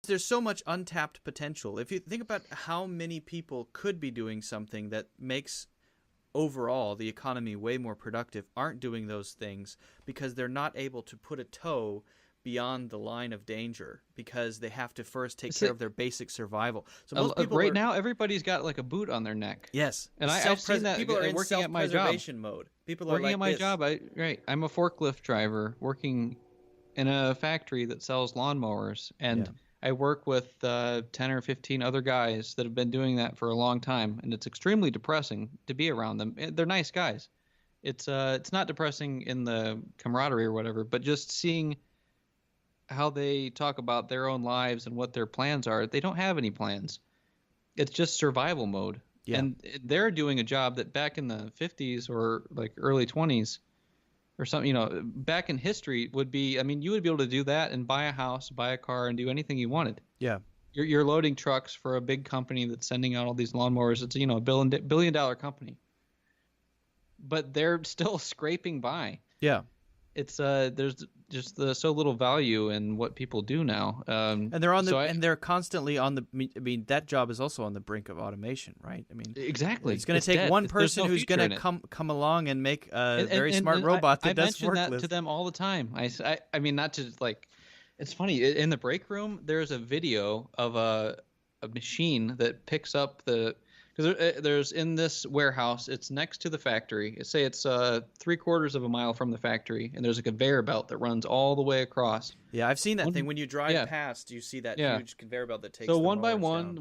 there's so much untapped potential. If you think about how many people could be doing something that makes overall the economy way more productive, aren't doing those things because they're not able to put a toe beyond the line of danger because they have to first take care of their basic survival. So most people right now, everybody's got like a boot on their neck. Yes, and I've seen that. People are in working at my job. self-preservation mode. People are working like at my this. job. I'm a forklift driver working in a factory that sells lawnmowers, and I work with 10 or 15 other guys that have been doing that for a long time, and it's extremely depressing to be around them. They're nice guys. It's not depressing in the camaraderie or whatever, but just seeing how they talk about their own lives and what their plans are. They don't have any plans. It's just survival mode. Yeah. And they're doing a job that back in the 50s or like early 20s or something, back in history would be, I mean, you would be able to do that and buy a house, buy a car, and do anything you wanted. Yeah. You're loading trucks for a big company that's sending out all these lawnmowers. It's, a billion-dollar company. But they're still scraping by. Yeah. It's there's just so little value in what people do now. And they're and they're constly on the. I mean, that job is also on the brink of automation, right? I mean, exactly. It's going to take one person who's going to come along and make a very smart robot that does forklift. I mention that to them all the time. I mean, not to like. It's funny in the break room. There's a video of a machine that picks up the. Because there's in this warehouse, it's next to the factory. Say it's 3/4 of a mile from the factory, and there's a conveyor belt that runs all the way across. Yeah, I've seen that thing. When you drive past, you see that huge conveyor belt that takes. So one by one,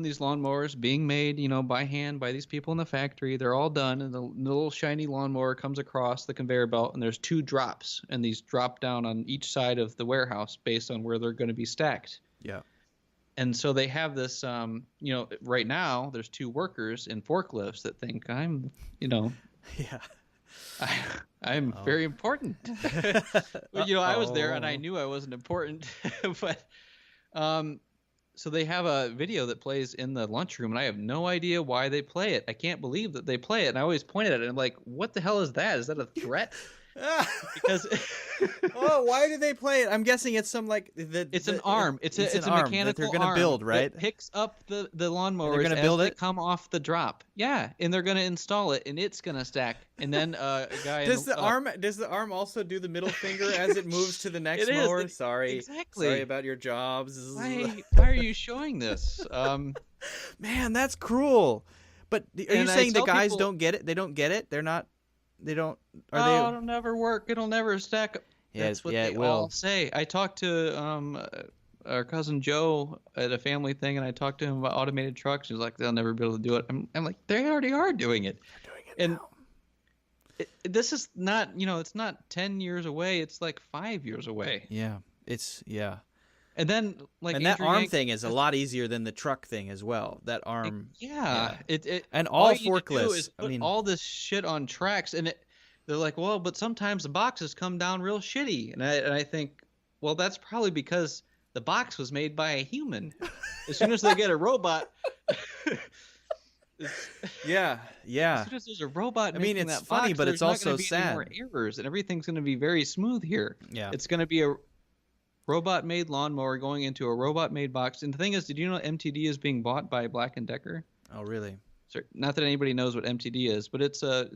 these lawnmowers being made, by hand by these people in the factory. They're all done, and the little shiny lawnmower comes across the conveyor belt, and there's 2 drops, and these drop down on each side of the warehouse based on where they're going to be stacked. Yeah. And so they have this, right now there's 2 workers in forklifts that think I'm very important. I was there and I knew I wasn't important, but so they have a video that plays in the lunchroom, and I have no idea why they play it. I can't believe that they play it. And I always point at it and I'm like, what the hell is that? Is that a threat? Because why do they play it? I'm guessing it's some it's an arm. It's a mechanical that they're gonna build, right? That picks up the lawnmowers. They're gonna build it. Come off the drop. Yeah, and they're gonna install it, and it's gonna stack. And then a guy. Does the arm also do the middle finger as it moves to the next mower? Sorry, exactly. Sorry about your jobs. Why are you showing this? Man, that's cruel. But are you saying the guys don't get it? They don't get it. They're not. They don't. It'll never work. It'll never stack up. Yeah, that's what they all say. I talked to our cousin Joe at a family thing, and I talked to him about automated trucks. He's like, they'll never be able to do it. I'm like, they already are doing it. They're doing it now. This is not, it's not 10 years away. It's like 5 years away. Yeah, And then, that arm thing is a lot easier than the truck thing as well. That arm, and all you forklifts. Is put all this shit on tracks, and they're like, well, but sometimes the boxes come down real shitty, and I think, well, that's probably because the box was made by a human. As soon as they get a robot, yeah. As soon as there's a robot, it's funny, but it's also sad. More errors, and everything's going to be very smooth here. Yeah, it's going to be a robot-made lawnmower going into a robot-made box. And the thing is, did you know MTD is being bought by Black & Decker? Oh, really? Not that anybody knows what MTD is, but it's a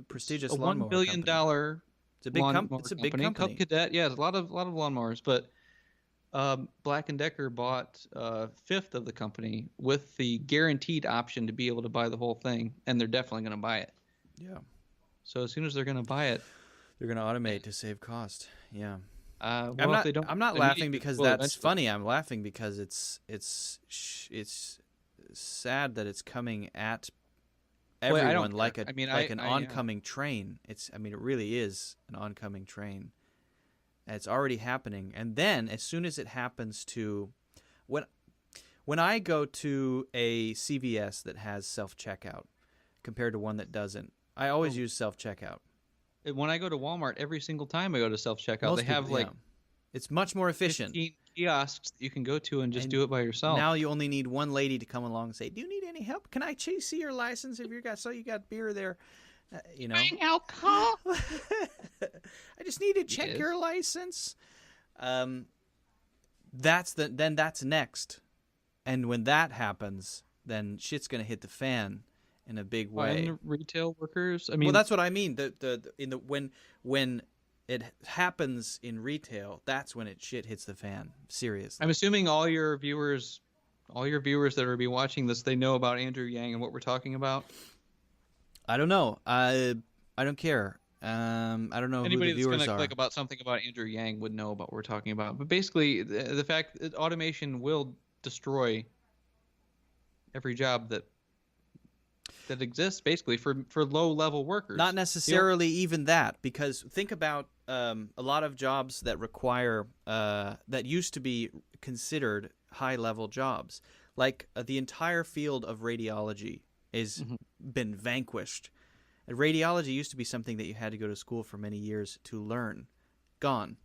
prestigious $1 billion It's a big company. Cub Cadet, yeah, it's a lot of lawnmowers. But Black & Decker bought a fifth of the company with the guaranteed option to be able to buy the whole thing, and they're definitely going to buy it. Yeah. So as soon as they're going to buy it, they're going to automate to save cost. Yeah. I'm not laughing because that's funny. I'm laughing because it's sad that it's coming at everyone like an oncoming train. It really is an oncoming train. And it's already happening. And then as soon as it happens to when I go to a CVS that has self-checkout compared to one that doesn't, I always use self-checkout. When I go to Walmart, every single time I go to self-checkout, they have it's much more efficient. 15 kiosks that you can go to and just do it by yourself. Now you only need one lady to come along and say, "Do you need any help? Can I see your license if you got beer there?" Bring alcohol. I just need to check your license. then that's next. And when that happens, then shit's going to hit the fan in a big way. And retail workers, I mean, well, that's what I mean. When it happens in retail, that's when shit hits the fan. Seriously. I'm assuming all your viewers that are be watching this, they know about Andrew Yang and what we're talking about. I don't know. I don't care. I don't know Anybody who the viewers that's going to are. click about something about Andrew Yang would know about what we're talking about. But basically, the fact that automation will destroy every job that exists, basically for low-level workers. Not necessarily even that, because think about a lot of jobs that require that used to be considered high-level jobs, like the entire field of radiology has been vanquished. Radiology used to be something that you had to go to school for many years to learn. Gone,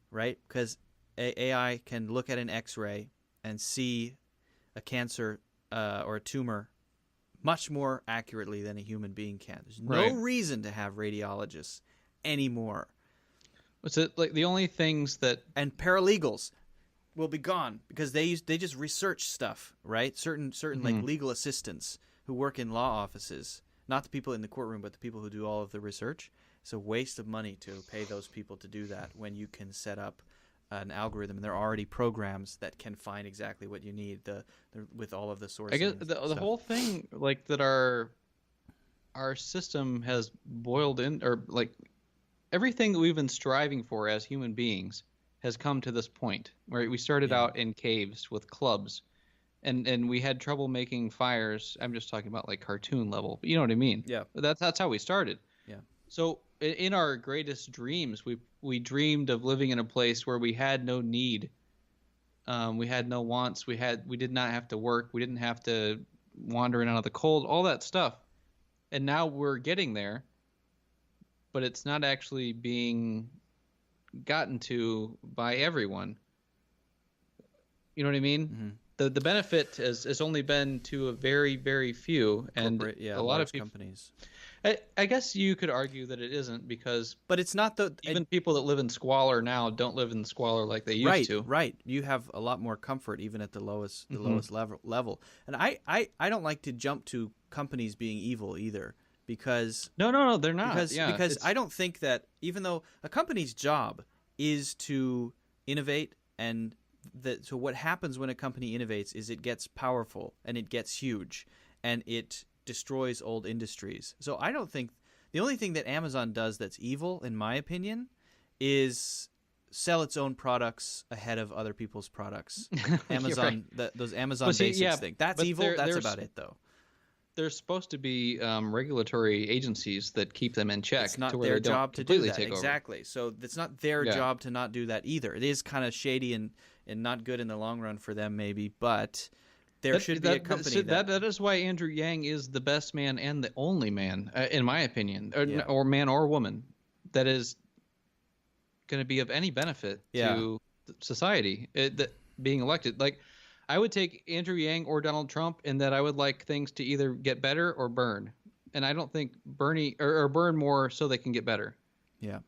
right? Because AI can look at an X-ray and see a cancer or a tumor much more accurately than a human being can. There's no reason to have radiologists anymore. What's it like? The only things that and paralegals will be gone because they just research stuff, right? Certain like legal assistants who work in law offices. Not the people in the courtroom, but the people who do all of the research. It's a waste of money to pay those people to do that when you can set up an algorithm. And there are already programs that can find exactly what you need with all of the sources. I guess the whole thing, like that our system has boiled in, or like everything that we've been striving for as human beings has come to this point. Right? We started out in caves with clubs. And we had trouble making fires. I'm just talking about like cartoon level, but you know what I mean. Yeah. That's how we started. Yeah. So in our greatest dreams, we dreamed of living in a place where we had no need. We had no wants. We did not have to work. We didn't have to wander in and out of the cold. All that stuff. And now we're getting there, but it's not actually being gotten to by everyone. You know what I mean? Mm-hmm. The benefit has only been to a very, very few, and a lot of people, companies. I guess you could argue that it isn't because, but it's not even people that live in squalor now don't live in squalor like they used to. Right. You have a lot more comfort even at the lowest level. And I don't like to jump to companies being evil either because no, they're not. Because I don't think that even though a company's job is to innovate and so what happens when a company innovates is it gets powerful and it gets huge and it destroys old industries. So I don't think the only thing that Amazon does that's evil, in my opinion, is sell its own products ahead of other people's products. Amazon, those Amazon Basics thing. That's evil. That's about it, though. There's supposed to be regulatory agencies that keep them in check. It's not to where their they don't job to do that. Take exactly. Over. So it's not their job to not do that either. It is kind of shady and not good in the long run for them, maybe. But there should be a company that is why Andrew Yang is the best man and the only man, in my opinion, or man or woman, that is going to be of any benefit to society. That being elected, like. I would take Andrew Yang or Donald Trump in that I would like things to either get better or burn. And I don't think Bernie or burn more so they can get better. Yeah.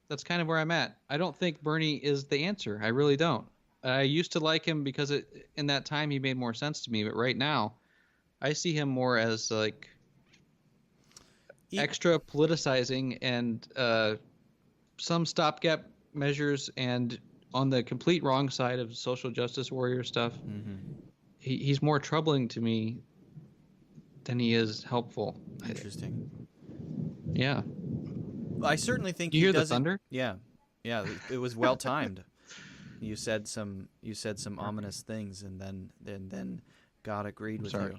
That's kind of where I'm at. I don't think Bernie is the answer. I really don't. I used to like him because in that time he made more sense to me. But right now I see him more as like extra politicizing and some stopgap measures and on the complete wrong side of social justice warrior stuff. Mm-hmm. He's more troubling to me than he is helpful. Interesting. Yeah. I certainly think you hear the thunder? Yeah. It was well timed. You said some ominous things, and then God agreed with you.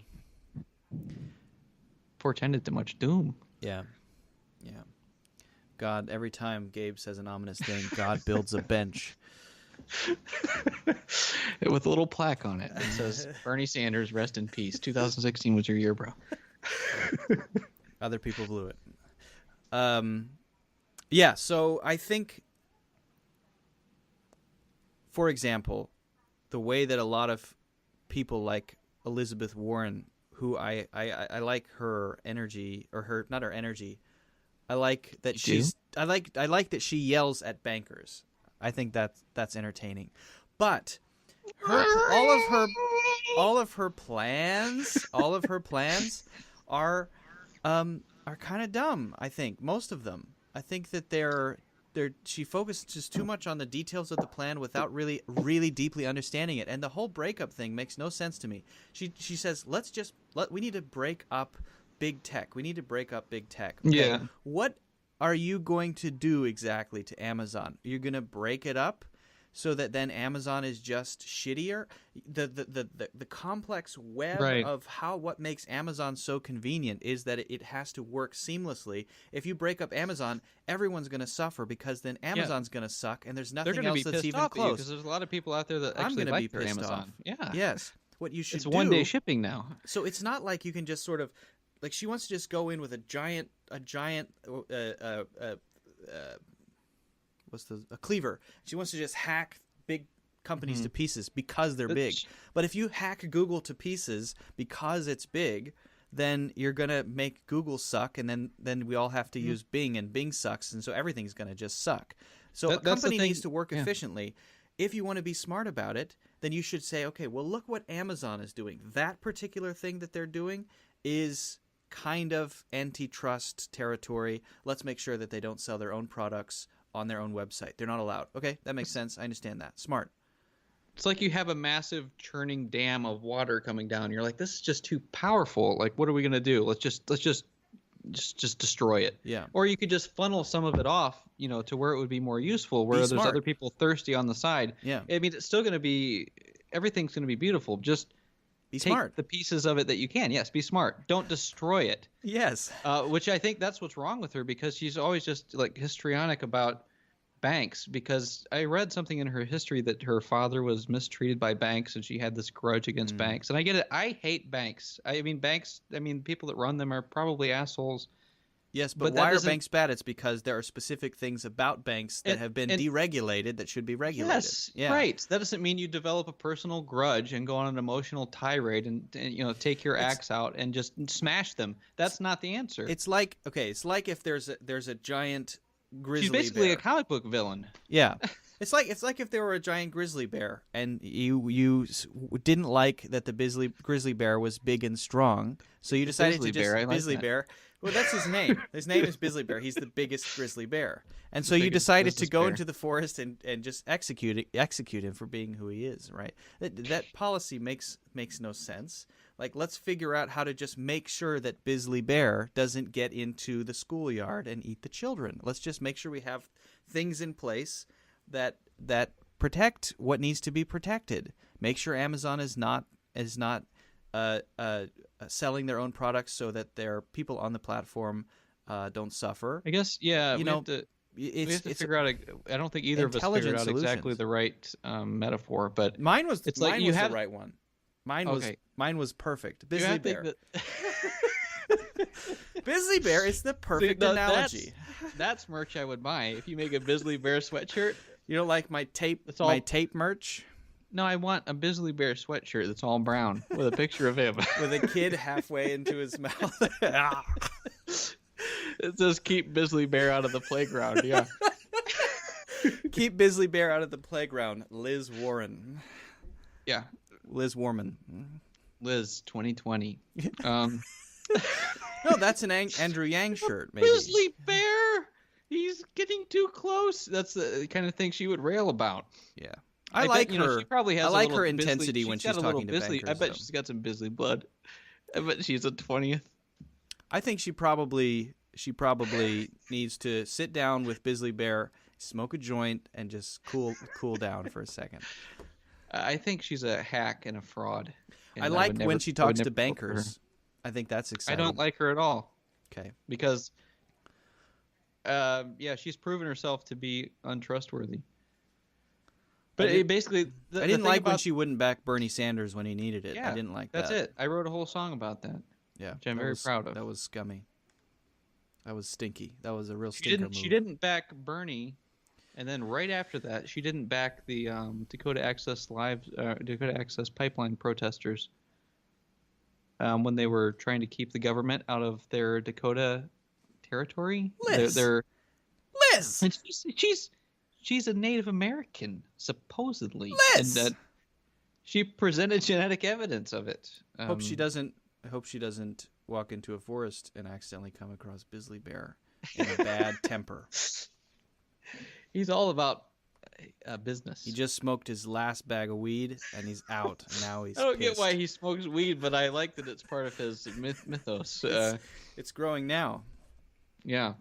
Portended to much doom. Yeah. God, every time Gabe says an ominous thing, God builds a bench. With a little plaque on it. It says, Bernie Sanders, rest in peace. 2016 was your year, bro. Other people blew it. So I think, for example, the way that a lot of people like Elizabeth Warren, who I like her energy, or not her energy, I like that I like that she yells at bankers. I think that's entertaining. But all of her plans are kind of dumb. I think most of them. I think that she focused just too much on the details of the plan without really deeply understanding it. And the whole breakup thing makes no sense to me. She says, we need to break up big tech. We need to break up big tech. Okay, yeah. What are you going to do exactly to Amazon? You're going to break it up so that then Amazon is just shittier? The complex web of what makes Amazon so convenient is that it has to work seamlessly. If you break up Amazon, everyone's going to suffer because then Amazon's going to suck, and there's nothing else that's even close. Because there's a lot of people out there that actually like their Amazon. Off. Yeah. Yes. What you should do. It's one-day shipping now. So it's not like you can just sort of, like, she wants to just go in with a giant a cleaver. She wants to just hack big companies to pieces because they're big. But if you hack Google to pieces because it's big, then you're going to make Google suck, and then we all have to use Bing, and Bing sucks, and so everything's going to just suck. So a company needs to work efficiently. If you want to be smart about it, then you should say, okay, well, look what Amazon is doing. That particular thing that they're doing is kind of antitrust territory. Let's make sure that they don't sell their own products on their own website. They're not allowed. Okay, that makes sense. I understand that. Smart. It's like you have a massive churning dam of water coming down. You're like, this is just too powerful. Like, what are we going to do? Let's just destroy it. Yeah. Or you could just funnel some of it off, to where it would be more useful, where there's other people thirsty on the side. Yeah. I mean, it's still going to be, everything's going to be beautiful. Just be take smart. The pieces of it that you can. Yes, be smart. Don't destroy it. Yes. Which I think that's what's wrong with her, because she's always just like histrionic about banks. Because I read something in her history that her father was mistreated by banks and she had this grudge against banks. And I get it. I hate banks. I mean, people that run them are probably assholes. Yes, but why are banks bad? It's because there are specific things about banks that have been deregulated that should be regulated. Yes, right. That doesn't mean you develop a personal grudge and go on an emotional tirade and take your axe out and just smash them. That's not the answer. It's like if there's a giant grizzly bear. She's basically a comic book villain. Yeah. It's like if there were a giant grizzly bear and you didn't like that the grizzly bear was big and strong, so you decided to just Grizzly Bear. Well, that's his name. His name is Brizzly Bear. He's the biggest grizzly bear. And so you decided to go into the forest and just execute him for being who he is, right? That policy makes no sense. Like, let's figure out how to just make sure that Brizzly Bear doesn't get into the schoolyard and eat the children. Let's just make sure we have things in place that protect what needs to be protected. Make sure Amazon is not selling their own products so that their people on the platform don't suffer. I guess, yeah. We have to figure out. I don't think either of us figured out exactly the right metaphor, but mine was the right one. Mine was perfect. Brizzly Bear. Brizzly Bear is the perfect analogy. That's merch I would buy if you make a Brizzly Bear sweatshirt. You don't like my tape merch? No, I want a Brizzly Bear sweatshirt that's all brown with a picture of him. With a kid halfway into his mouth. It says, keep Brizzly Bear out of the playground. Yeah. Keep Brizzly Bear out of the playground. Liz Warren. Yeah. Liz Warman. Liz 2020. No, that's an Andrew Yang shirt, maybe. Brizzly Bear! He's getting too close. That's the kind of thing she would rail about. Yeah. I like her. She probably has her intensity when she's talking to bankers. I bet she's got some Brizzly blood. I bet she's a 20th. I think she probably needs to sit down with Brizzly Bear, smoke a joint, and just cool down for a second. I think she's a hack and a fraud. I like when she talks to bankers. I think that's exciting. I don't like her at all. Okay. Because, she's proven herself to be untrustworthy. But I didn't like when she wouldn't back Bernie Sanders when he needed it. Yeah, I didn't like that. That's it. I wrote a whole song about that. Yeah, which I'm very proud of. That was scummy. That was stinky. That was a real stinker move. She didn't back Bernie, and then right after that, she didn't back the Dakota Access Pipeline protesters when they were trying to keep the government out of their Dakota territory. Liz. Liz. And she's a Native American, supposedly. Liz! And that she presented genetic evidence of it. I hope she doesn't walk into a forest and accidentally come across Brizzly Bear in a bad temper. He's all about business. He just smoked his last bag of weed and he's out. Now he's I don't pissed. get why he smokes weed, but I like that it's part of his mythos. It's growing now. Yeah.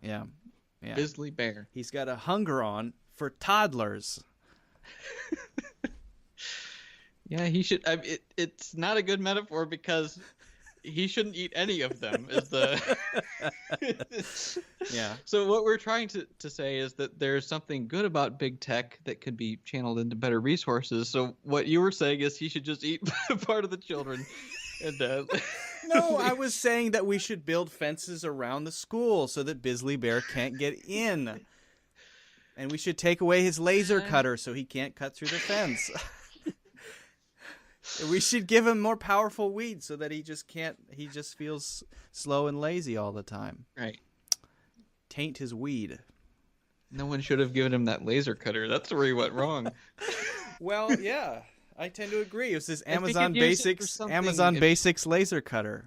Brizzly Bear. He's got a hunger on for toddlers. Yeah, he should. It's not a good metaphor because he shouldn't eat any of them. Yeah. So what we're trying to say is that there's something good about big tech that could be channeled into better resources. So what you were saying is he should just eat part of the children. And no, I was saying that we should build fences around the school so that Brizzly Bear can't get in. And we should take away his laser cutter so he can't cut through the fence. We should give him more powerful weed so that he just feels slow and lazy all the time. Right. Taint his weed. No one should have given him that laser cutter. That's where he went wrong. Well, yeah. I tend to agree. It was this Amazon Basics laser cutter.